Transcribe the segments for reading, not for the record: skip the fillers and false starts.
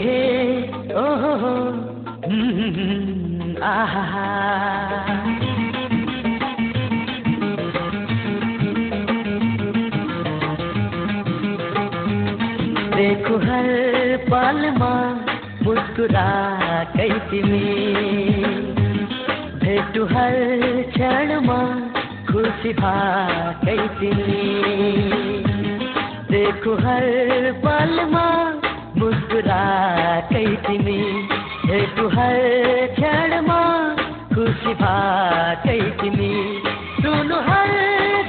हे ओ हो आहा देखो हर पल में मुस्कुराकै तिमी भेटु हर क्षण में खुशी भाकै तिमी देखो हर पल में मुस्कुराकै तिमी भेटु हर क्षण में खुशी भाकै तिमी सुनु हर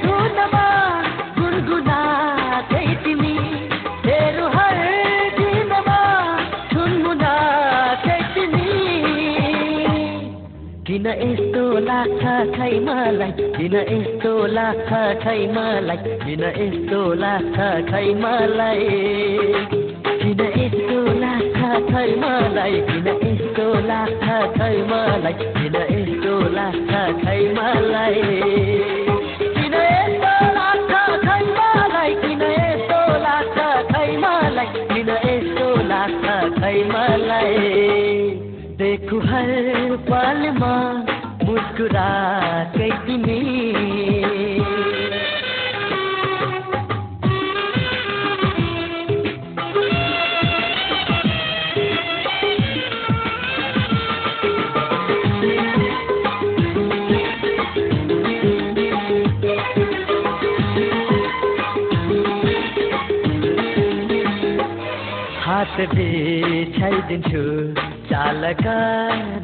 धुनमा गुनगुनाकै तिमी हेरु हर दिनमा गुनगुनाकै तिमी किन यस्तो लाग्छ खै मलाई किन यस्तो लाग्छ खै मलाई किन यस्तो लाग्छ खै मलाई किन यस्तो लाग्छ खै मलाई किन यस्तो लाग्छ खै मलाई किन यस्तो लाग्छ खै मलाई किन यस्तो लाग्छ खै मलाई किन यस्तो लाग्छ खै मलाई किन यस्तो लाग्छ खै मलाई देखो हर पल में मुस्कुराकै तिमी हात बिछाइदिन्छु चालका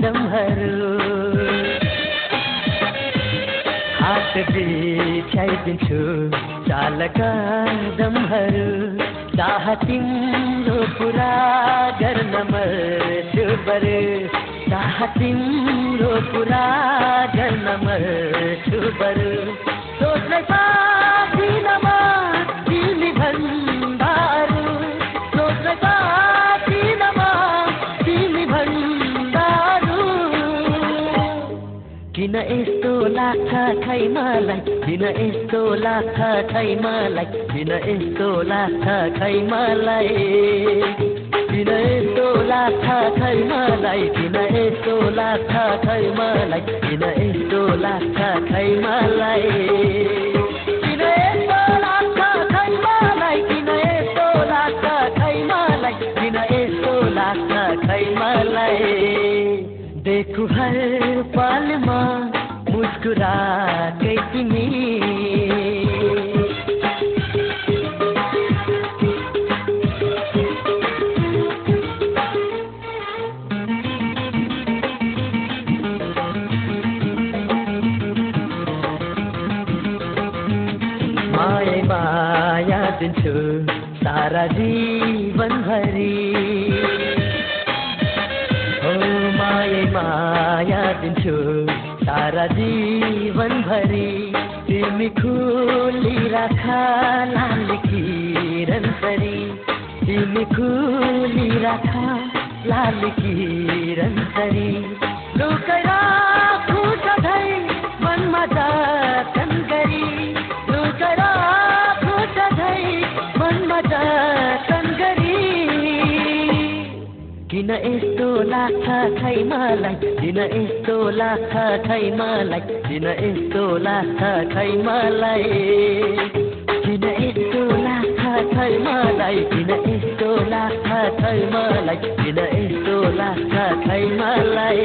दमहरू हात बिछाइदिन्छु चालका दमहरू चाह तिम्रो पुरा गर्न मर्छु बरु चाह तिम्रो पुरा गर्न मर्छु बरु सोच्न सक्दिनमा तिमी भन्दाहरू सोच्न सक्दिनमा तिमी भन्दाहरू किन यस्तो लाग्छ खै मलाई किन यस्तो लाग्छ खै मलाई किन यस्तो लाग्छ खै मलाई किन यस्तो लाग्छ खै मलाई किन यस्तो लाग्छ खै मलाई किन यस्तो लाग्छ खै मलाई किन यस्तो लाग्छ खै मलाई किन यस्तो लाग्छ खै मलाई किन यस्तो लाग्छ खै मलाई देखो हर पल में मुस्कुराकै तिमी माया माया दिन्छु सारा जीवन भरी माया दिन्छु सारा जीवन भरी तिमी खुली राख लाल किरण सरी तिमी खुली राख लाल किरण सरी लुकाइ राखु सधैँ मनमा जतन गरी लुकाइ राखु सधैँ मनमा जतन गरी किन यस्तो लाग्छ खै मलाई किन यस्तो लाग्छ खै मलाई किन यस्तो लाग्छ खै मलाई किन यस्तो लाग्छ खै मलाई किन यस्तो लाग्छ खै मलाई किन यस्तो लाग्छ खै मलाई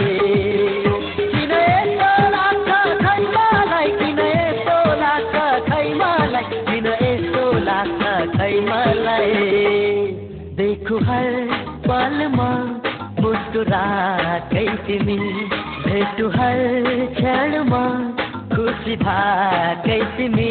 किन यस्तो लाग्छ खै मलाई किन यस्तो लाग्छ खै मलाई किन यस्तो लाग्छ खै मलाई देखो हर पल में मुस्कुराकै तिमी भेटु हर क्षण में खुशी भाकै तिमी